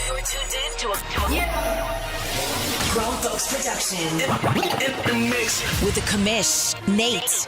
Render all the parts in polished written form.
You're tuned in to Grown Folks Production. In the mix. With the commish, Nate.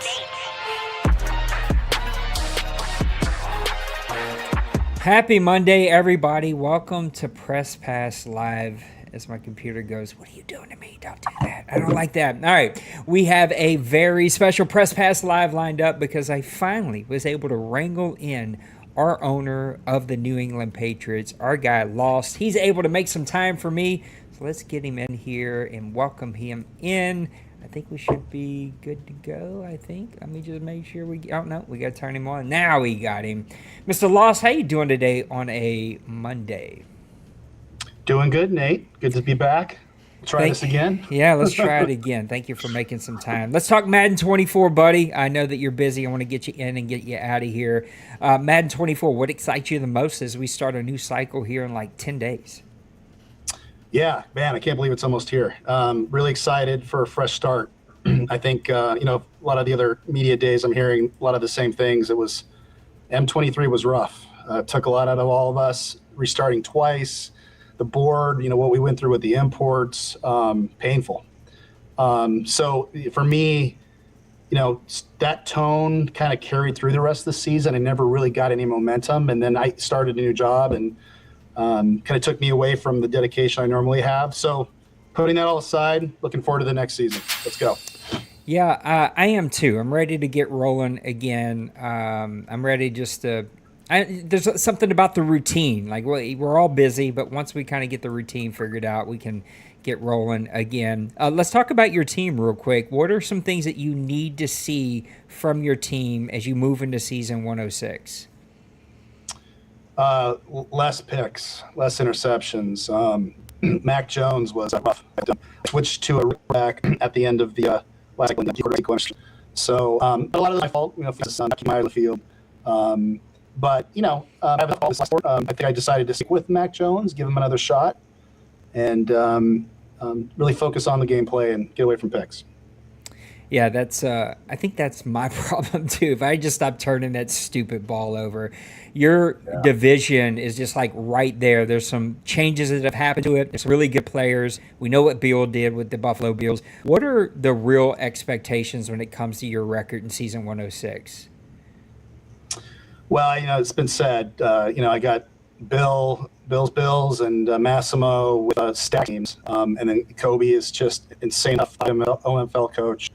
Happy Monday, everybody. Welcome to Press Pass Live. As my computer goes, what are you doing to me? Don't do that. I don't like that. All right. We have a very special Press Pass Live lined up because I finally was able to wrangle in our owner of the New England Patriots. Our guy Lost. He's able to make some time for me. So let's get him in here and welcome him in. I think we should be good to go, I think. Let me just make sure we... Oh, no, we got to turn him on. Now we got him. Mr. Lost, how you doing today on a Monday? Doing good, Nate. Good to be back. Try this again. Yeah, let's try it again. Thank you for making some time. Let's talk Madden 24, buddy. I know that you're busy. I want to get you in and get you out of here. Madden 24, what excites you the most as we start a new cycle here in like 10 days? Yeah, man, I can't believe it's almost here. Really excited for a fresh start. I think, a lot of the other media days I'm hearing a lot of the same things. It was M23 was rough. Took a lot out of all of us, restarting twice. The board, what we went through with the imports, painful. So for me, that tone kind of carried through the rest of the season. I never really got any momentum. And then I started a new job and kind of took me away from the dedication I normally have. So putting that all aside, looking forward to the next season. Let's go. Yeah, I am too. I'm ready to get rolling again. I'm ready just to... there's something about the routine. Like, we're all busy, but once we kind of get the routine figured out, we can get rolling again. Let's talk about your team real quick. What are some things that you need to see from your team as you move into season 106? Less picks, less interceptions. Mac Jones was rough. Switched to a back at the end of the last question. So a lot of my fault. Keep my eye on the field. But, I have all this last I think I decided to stick with Mac Jones, give him another shot, and really focus on the gameplay and get away from picks. Yeah, I think that's my problem, too. If I just stop turning that stupid ball over. Your division is just, like, right there. There's some changes that have happened to it. There's really good players. We know what Bill did with the Buffalo Bills. What are the real expectations when it comes to your record in season 106? Well, it's been said, I got Bills, and Massimo with stack teams. And then Kobe is just insane enough. I'm an OMFL coach.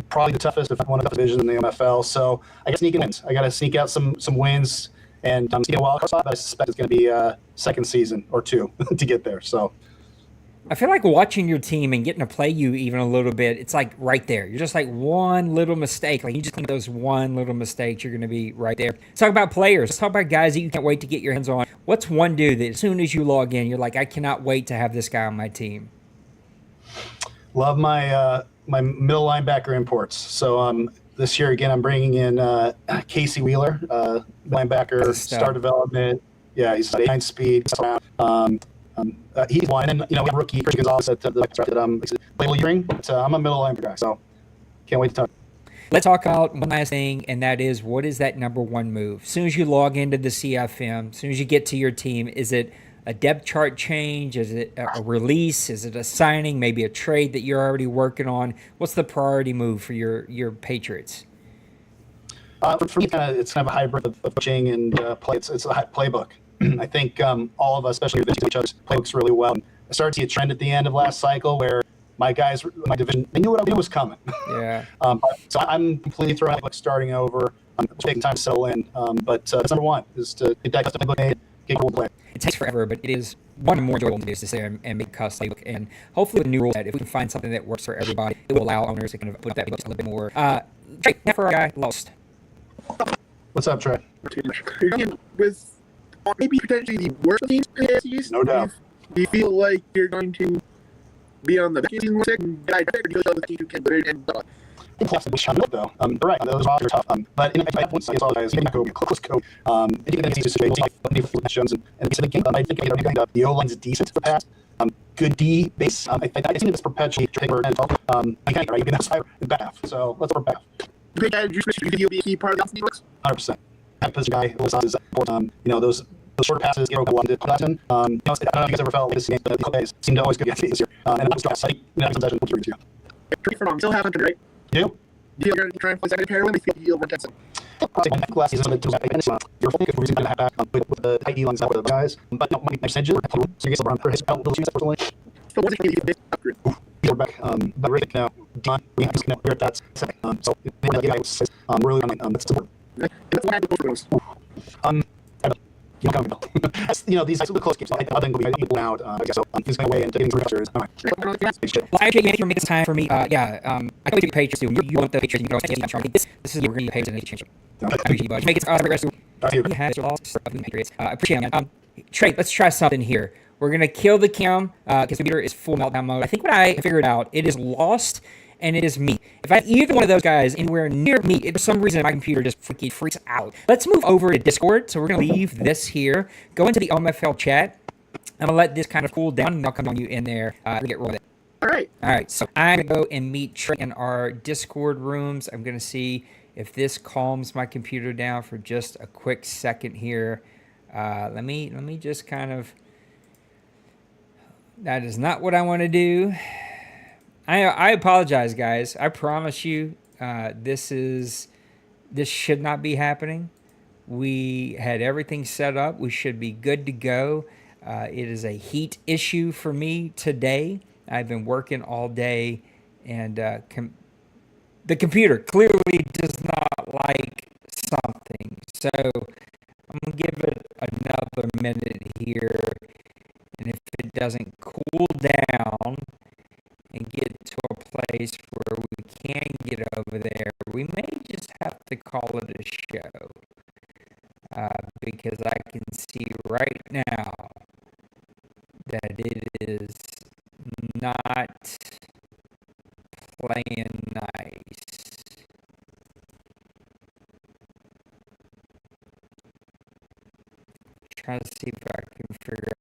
Probably the toughest, if not one of the divisions in the OMFL. So I got to sneak in wins. I got to sneak out some wins and sneak a wild card spot, but I suspect it's going to be a second season or two to get there. So I feel like watching your team and getting to play you even a little bit, it's like right there. You're just like one little mistake. Like you just clean those one little mistakes, you're going to be right there. Let's talk about players. Let's talk about guys that you can't wait to get your hands on. What's one dude that as soon as you log in, you're like, I cannot wait to have this guy on my team? Love my my middle linebacker imports. So this year, again, I'm bringing in Casey Wheeler, linebacker, star development. Yeah, he's 9 speed. He's one, and we have a rookie, Christian Gonzalez, that label ring, but I'm a middle linebacker guy, so can't wait to talk. Let's talk about one last thing, and that is, what is that number one move? As soon as you log into the CFM, as soon as you get to your team, is it a depth chart change? Is it a release? Is it a signing? Maybe a trade that you're already working on? What's the priority move for your Patriots? For me, it's kind of a hybrid of coaching and play. It's a playbook. I think all of us, especially with each other's playbooks really well. I started to see a trend at the end of last cycle where my guys, my division, they knew what I knew was coming. Yeah. So I'm completely throwing out, starting over. I'm taking time to settle in. But that's number one, is to get that custom playbook made, get a cool play. It takes forever, but it is one of the more enjoyable things to sit there and make a custom playbook. And hopefully with the new rules, if we can find something that works for everybody, it will allow owners to kind of put that playbook a little bit more. Trey, for our guy, Lost. What's up, Trey? You're going with maybe potentially the worst teams in the AFC. No doubt. Do you feel like you're going to be on the back end second guy, or do you feel like the team who can put it in? Though. Right, those rosters are tough. But if I have one against all guys, maybe not Kobe, close Kobe. It's just Jones and the game. I think the O-line's decent for the pass. Good D base. I think it's perpetually I can't right. That's higher in back half. So let's go back. Big edge, you be a key part of the offense. 100%. That position guy is important. Those those shorter passes, get over one to Dotson. I don't know if you guys ever felt like this game, but the days seem to always go against me this year. And that was got site. Some session. What you Correct me if I'm wrong. Still have Hunter, right? do? You're going to try and play second pair when we feel one Tetson. Probably one last season, you're fully good for using the halfback with the tight D-lines out with the guys. But no, my percentage, so you get LeBron for his little shoes, personally. So what's it going to upgrade? We're back, but really now, Don, we have to connect. We're at that second. So we're really on that's the And that's what happened with both of those. These are close games. I think we'll be loud. I guess so. He's going away and getting three touchdowns. All right. Well, I appreciate you making time for me. I know you Patriots too. You want the Patriots. You know, this is we're going to be Patriots and change. I appreciate you, bud. Make it the rest of you have lost the Patriots. I appreciate it. Trey, let's try something here. We're going to kill the cam because the computer is full meltdown mode. I think what I figured out, it is lost and it is me. If I have either one of those guys anywhere near me, for some reason my computer just freaks out. Let's move over to Discord. So we're going to leave this here. Go into the OMFL chat. I'm going to let this kind of cool down, and I'll come on you in there and get rolling. All right. So I'm going to go and meet Trey in our Discord rooms. I'm going to see if this calms my computer down for just a quick second here. Let me just kind of... That is not what I want to do. I apologize, guys. I promise you, this should not be happening. We had everything set up. We should be good to go. It is a heat issue for me today. I've been working all day, and the computer clearly does not like something. So I'm going to give it another minute here. And if it doesn't cool down and get to a place where we can get over there, we may just have to call it a show. Because I can see right now that it is not playing nice. Trying to see if I can figure out.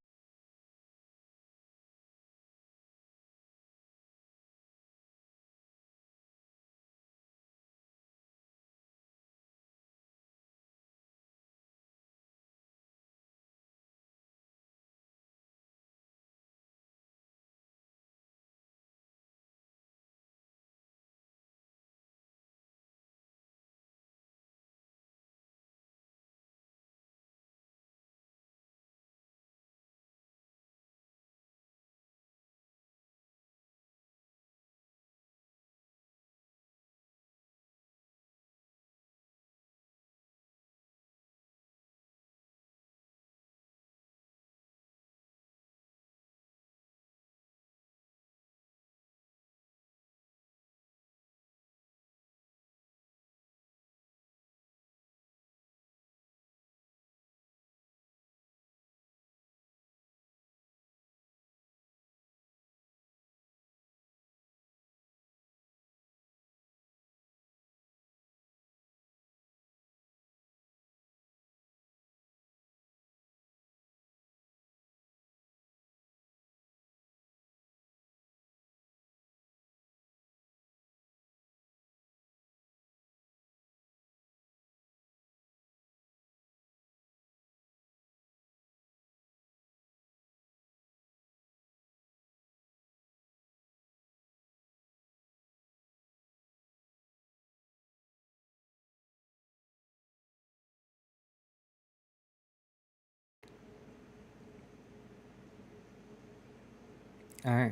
All right,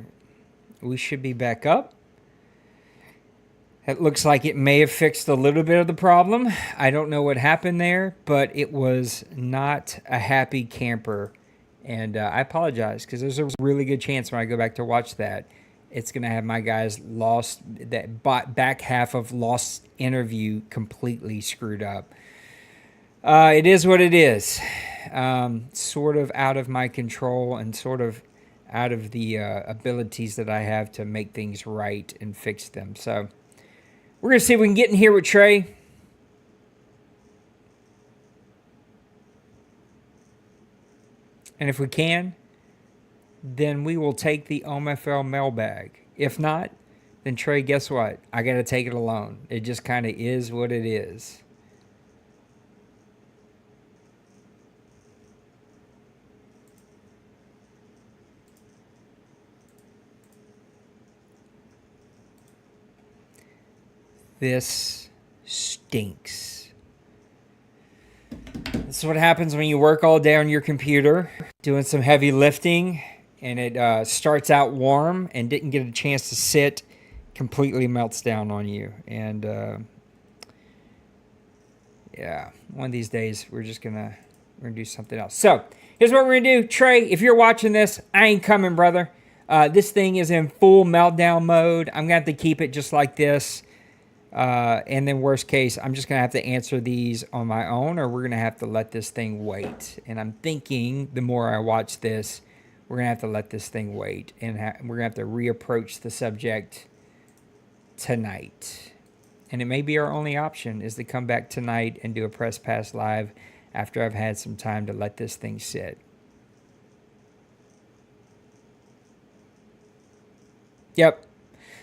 we should be back up. It looks like it may have fixed a little bit of the problem. I don't know what happened there, but it was not a happy camper. And I apologize because there's a really good chance when I go back to watch that, it's going to have my guys lost, that back half of Lost interview completely screwed up. It is what it is. Sort of out of my control and sort of out of the abilities that I have to make things right and fix them. So we're going to see if we can get in here with Trey. And if we can, then we will take the OMFL mailbag. If not, then Trey, guess what? I got to take it alone. It just kind of is what it is. This stinks. This is what happens when you work all day on your computer, doing some heavy lifting, and it starts out warm and didn't get a chance to sit, completely melts down on you. And yeah, one of these days we're gonna do something else. So here's what we're gonna do. Trey, if you're watching this, I ain't coming, brother. This thing is in full meltdown mode. I'm gonna have to keep it just like this. And then worst case, I'm just going to have to answer these on my own, or we're going to have to let this thing wait. And I'm thinking the more I watch this, we're going to have to let this thing wait. And we're going to have to reapproach the subject tonight. And it may be our only option is to come back tonight and do a Press Pass Live after I've had some time to let this thing sit. Yep.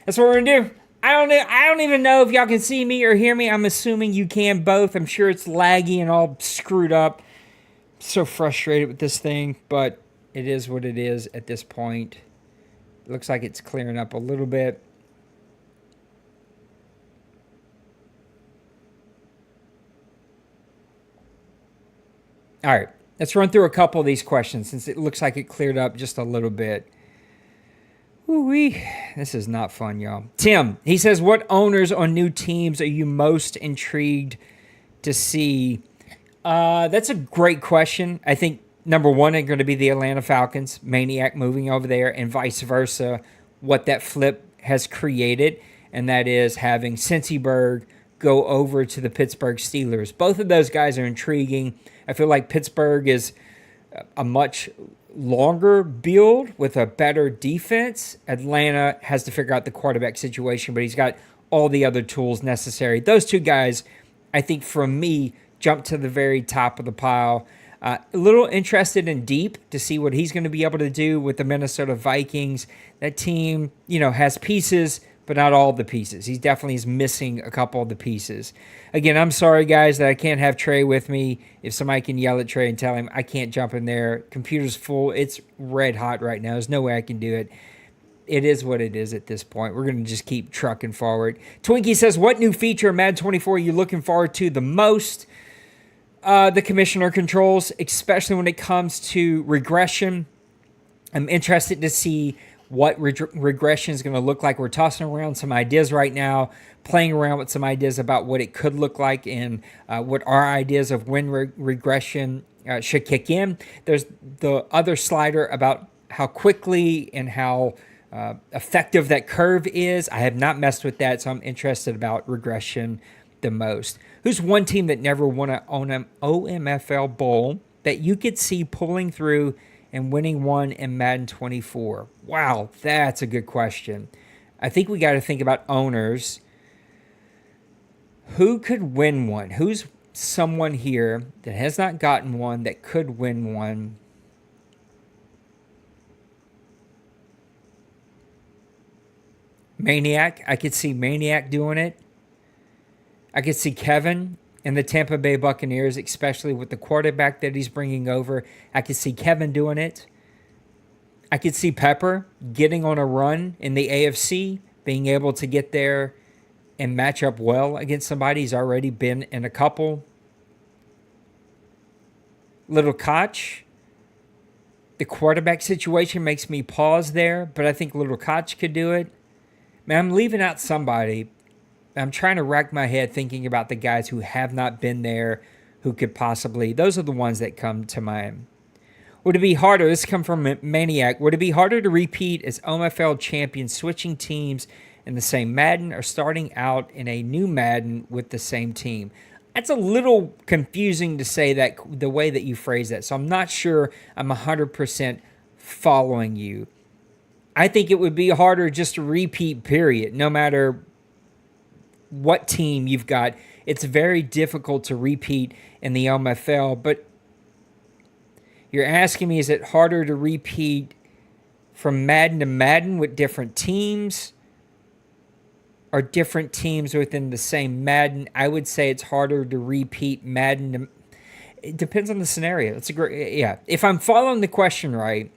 That's what we're going to do. I don't even know if y'all can see me or hear me. I'm assuming you can both. I'm sure it's laggy and all screwed up. So frustrated with this thing, but it is what it is at this point. It looks like it's clearing up a little bit. All right, let's run through a couple of these questions since it looks like it cleared up just a little bit. Ooh-wee. This is not fun, y'all. Tim, he says, what owners on new teams are you most intrigued to see? That's a great question. I think number one are going to be the Atlanta Falcons, Maniac moving over there, and vice versa, what that flip has created, and that is having Cincyberg go over to the Pittsburgh Steelers. Both of those guys are intriguing. I feel like Pittsburgh is a much longer build with a better defense. Atlanta has to figure out the quarterback situation, but he's got all the other tools necessary. Those two guys, I think, for me, jump to the very top of the pile. A little interested in Deep to see what he's going to be able to do with the Minnesota Vikings. That team, has pieces, but not all the pieces. He definitely is missing a couple of the pieces. Again, I'm sorry, guys, that I can't have Trey with me. If somebody can yell at Trey and tell him I can't jump in there. Computer's full. It's red hot right now. There's no way I can do it. It is what it is at this point. We're going to just keep trucking forward. Twinkie says, what new feature of Madden 24 are you looking forward to the most? The commissioner controls, especially when it comes to regression. I'm interested to see what regression is going to look like. We're tossing around some ideas right now, playing around with some ideas about what it could look like and what our ideas of when regression should kick in. There's the other slider about how quickly and how effective that curve is. I have not messed with that, so I'm interested about regression the most. Who's one team that never won an OMFL Bowl that you could see pulling through and winning one in Madden 24? Wow, that's a good question. I think we got to think about owners. Who could win one? Who's someone here that has not gotten one that could win one? Maniac. I could see Maniac doing it. I could see Kevin and the Tampa Bay Buccaneers, especially with the quarterback that he's bringing over. I could see Kevin doing it. I could see Pepper getting on a run in the AFC, being able to get there and match up well against somebody. He's already been in a couple. Little Koch. The quarterback situation makes me pause there, but I think Little Koch could do it. Man, I'm leaving out somebody. I'm trying to rack my head thinking about the guys who have not been there, who could possibly. Those are the ones that come to mind. Would it be harder? This come from Maniac. Would it be harder to repeat as OMFL champion switching teams in the same Madden or starting out in a new Madden with the same team? That's a little confusing to say that the way that you phrase that. So I'm not sure I'm 100% following you. I think it would be harder just to repeat, period, no matter what team you've got. It's very difficult to repeat in the OMFL, but you're asking me, is it harder to repeat from Madden to Madden with different teams or different teams within the same Madden? I would say it's harder to repeat Madden to, it depends on the scenario. It's a great, yeah. If I'm following the question right,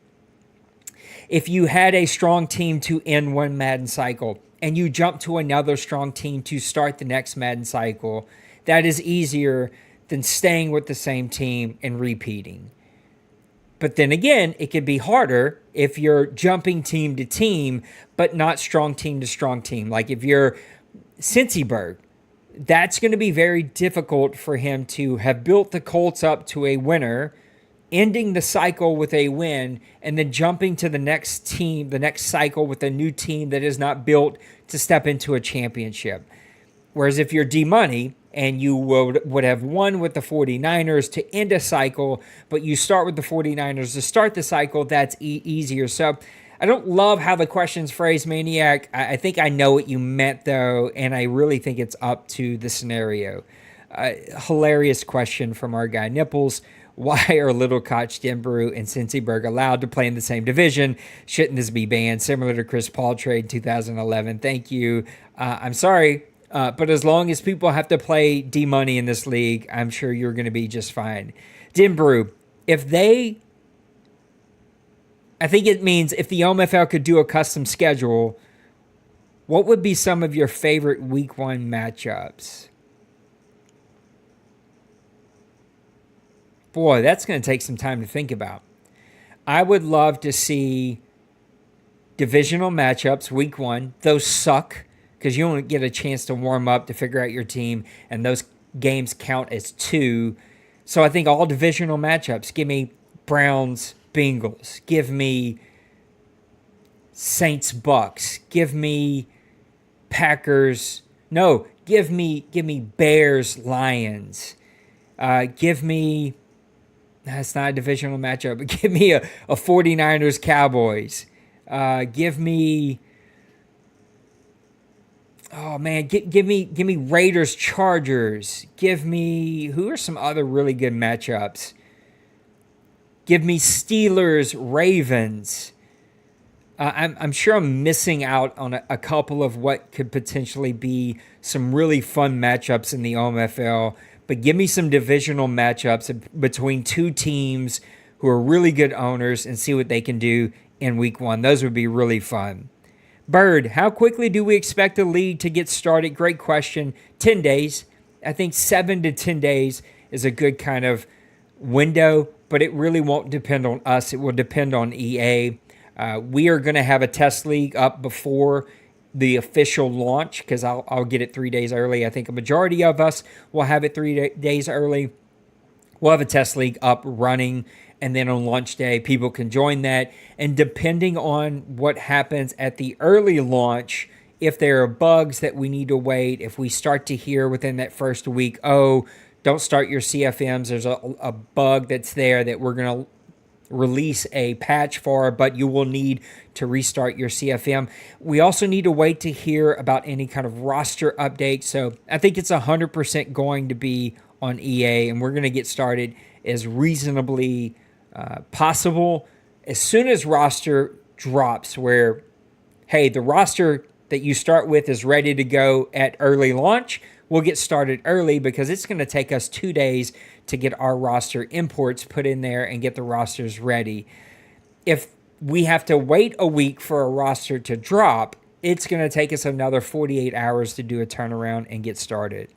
if you had a strong team to end one Madden cycle, and you jump to another strong team to start the next Madden cycle, that is easier than staying with the same team and repeating. But then again, it could be harder if you're jumping team to team, but not strong team to strong team. Like if you're Cincyberg, that's going to be very difficult for him to have built the Colts up to a winner, ending the cycle with a win, and then jumping to the next team, the next cycle with a new team that is not built to step into a championship. Whereas if you're D-Money and you would have won with the 49ers to end a cycle, but you start with the 49ers to start the cycle, that's easier. So I don't love how the question's phrased, Maniac. I think I know what you meant, though, and I really think it's up to the scenario. Hilarious question from our guy Nipples. Why are Little Koch, Denbrew, and Cincyberg allowed to play in the same division? Shouldn't this be banned? Similar to Chris Paul trade in 2011. Thank you. I'm sorry, but as long as people have to play D-Money in this league, I'm sure you're going to be just fine. Denbrew, I think it means if the OMFL could do a custom schedule, what would be some of your favorite Week 1 matchups? Boy, that's going to take some time to think about. I would love to see divisional matchups Week 1. Those suck because you don't get a chance to warm up to figure out your team, and those games count as 2. So I think all divisional matchups. Give me Browns, Bengals. Give me Saints, Bucks. Give me Packers. No, give me Bears, Lions. Give me... That's not a divisional matchup, but give me a 49ers Cowboys. Give me... Oh, man, give me Raiders Chargers. Give me... Who are some other really good matchups? Give me Steelers Ravens. I'm sure I'm missing out on a couple of what could potentially be some really fun matchups in the OMFL. But give me some divisional matchups between two teams who are really good owners and see what they can do in Week 1. Those would be really fun. Bird, how quickly do we expect the league to get started? Great question. 10 days. I think 7 to 10 days is a good kind of window, but it really won't depend on us. It will depend on EA. We are going to have a test league up before the official launch because I'll get it 3 days early. I think a majority of us will have it 3 days early. We'll have a test league up running, and then on launch day, people can join that. And depending on what happens at the early launch, if there are bugs that we need to wait, if we start to hear within that first week, oh, don't start your CFMs, there's a bug that's there that we're going to release a patch for, but you will need to restart your CFM. We also need to wait to hear about any kind of roster updates. So I think it's 100% going to be on EA, and we're going to get started as reasonably possible. As soon as roster drops where, hey, the roster that you start with is ready to go at early launch, we'll get started early because it's going to take us 2 days to get our roster imports put in there and get the rosters ready. If we have to wait a week for a roster to drop, it's going to take us another 48 hours to do a turnaround and get started.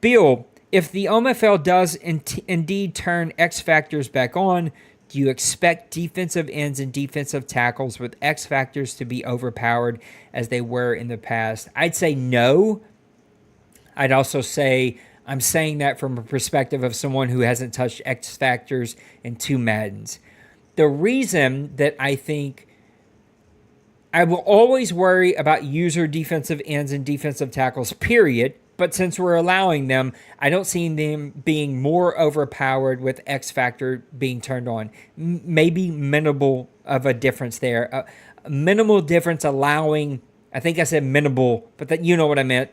Bill, if the OMFL does indeed turn X Factors back on, do you expect defensive ends and defensive tackles with X Factors to be overpowered as they were in the past? I'd say no. I'd also say I'm saying that from a perspective of someone who hasn't touched X Factors in 2 Maddens. The reason that I think I will always worry about user defensive ends and defensive tackles, period. But since we're allowing them, I don't see them being more overpowered with X Factor being turned on. Maybe minimal of a difference there. A minimal difference allowing, I think I said minimal, but that you know what I meant.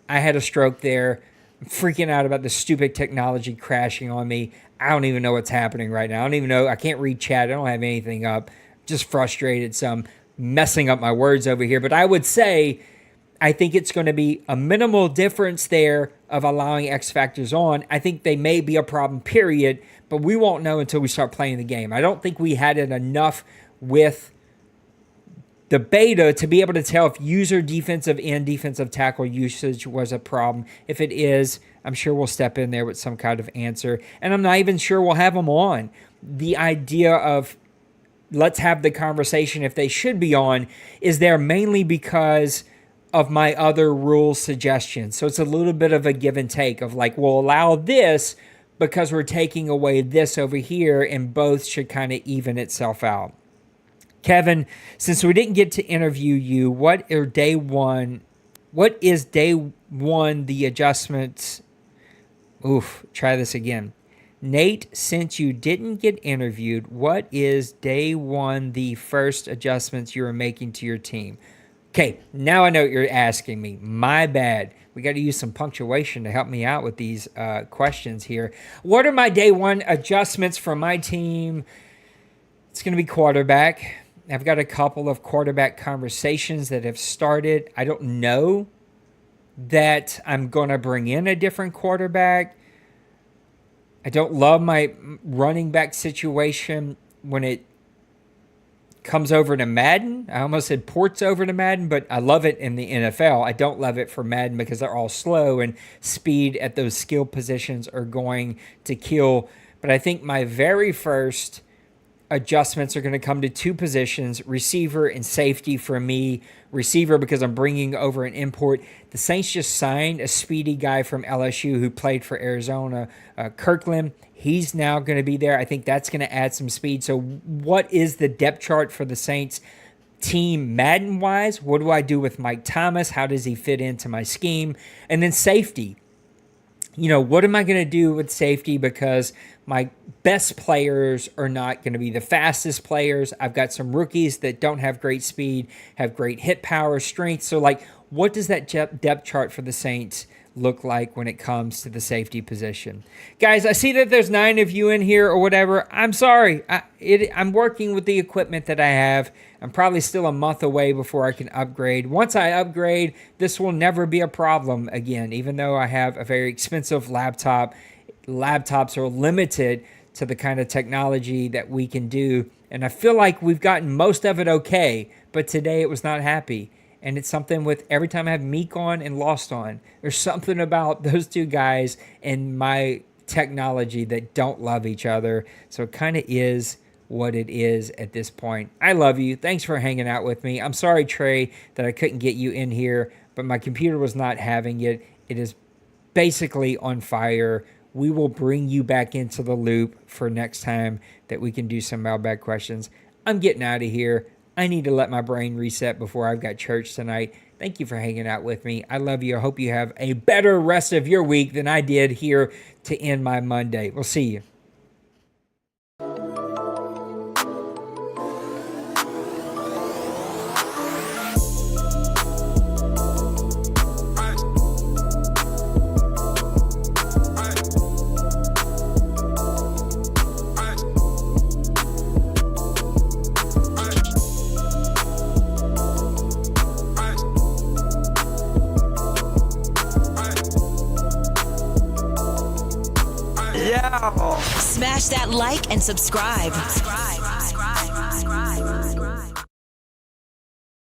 I had a stroke there. I'm freaking out about the stupid technology crashing on me. I don't even know what's happening right now. I don't even know. I can't read chat. I don't have anything up. Just frustrated. So I'm messing up my words over here. But I would say I think it's going to be a minimal difference there of allowing X Factors on. I think they may be a problem, period. But we won't know until we start playing the game. I don't think we had it enough with the beta to be able to tell if user defensive end defensive tackle usage was a problem. If it is, I'm sure we'll step in there with some kind of answer. And I'm not even sure we'll have them on. The idea of let's have the conversation if they should be on is there mainly because of my other rule suggestions. So it's a little bit of a give and take of like, we'll allow this because we're taking away this over here, and both should kind of even itself out. Kevin, since we didn't get to interview you, what is day one the adjustments? Try this again. Nate, since you didn't get interviewed, what is day one the first adjustments you are making to your team? Okay, now I know what you're asking me. My bad. We got to use some punctuation to help me out with these questions here. What are my day one adjustments for my team? It's going to be quarterback. I've got a couple of quarterback conversations that have started. I don't know that I'm going to bring in a different quarterback. I don't love my running back situation when it comes over to Madden. I almost said ports over to Madden, but I love it in the NFL. I don't love it for Madden because they're all slow and speed at those skill positions are going to kill. But I think my very first adjustments are going to come to two positions, receiver and safety for me. Receiver because I'm bringing over an import. The Saints just signed a speedy guy from LSU who played for Arizona, Kirkland. He's now going to be there. I think that's going to add some speed. So what is the depth chart for the Saints team Madden-wise? What do I do with Mike Thomas? How does he fit into my scheme? And then safety. What am I going to do with safety? Because my best players are not going to be the fastest players. I've got some rookies that don't have great speed, have great hit power, strength. So, what does that depth chart for the Saints look like when it comes to the safety position? Guys, I see that there's 9 of you in here or whatever. I'm sorry. I'm working with the equipment that I have. I'm probably still a month away before I can upgrade. Once I upgrade, this will never be a problem again, even though I have a very expensive laptop. Laptops are limited to the kind of technology that we can do. And I feel like we've gotten most of it okay, but today it was not happy. And it's something with every time I have Meek on and Lost on, there's something about those two guys and my technology that don't love each other. So it kind of is what it is at this point. I love you. Thanks for hanging out with me. I'm sorry, Trey, that I couldn't get you in here, but my computer was not having it. It is basically on fire. We will bring you back into the loop for next time that we can do some mailbag questions. I'm getting out of here. I need to let my brain reset before I've got church tonight. Thank you for hanging out with me. I love you. I hope you have a better rest of your week than I did here to end my Monday. We'll see you. Smash that like and subscribe.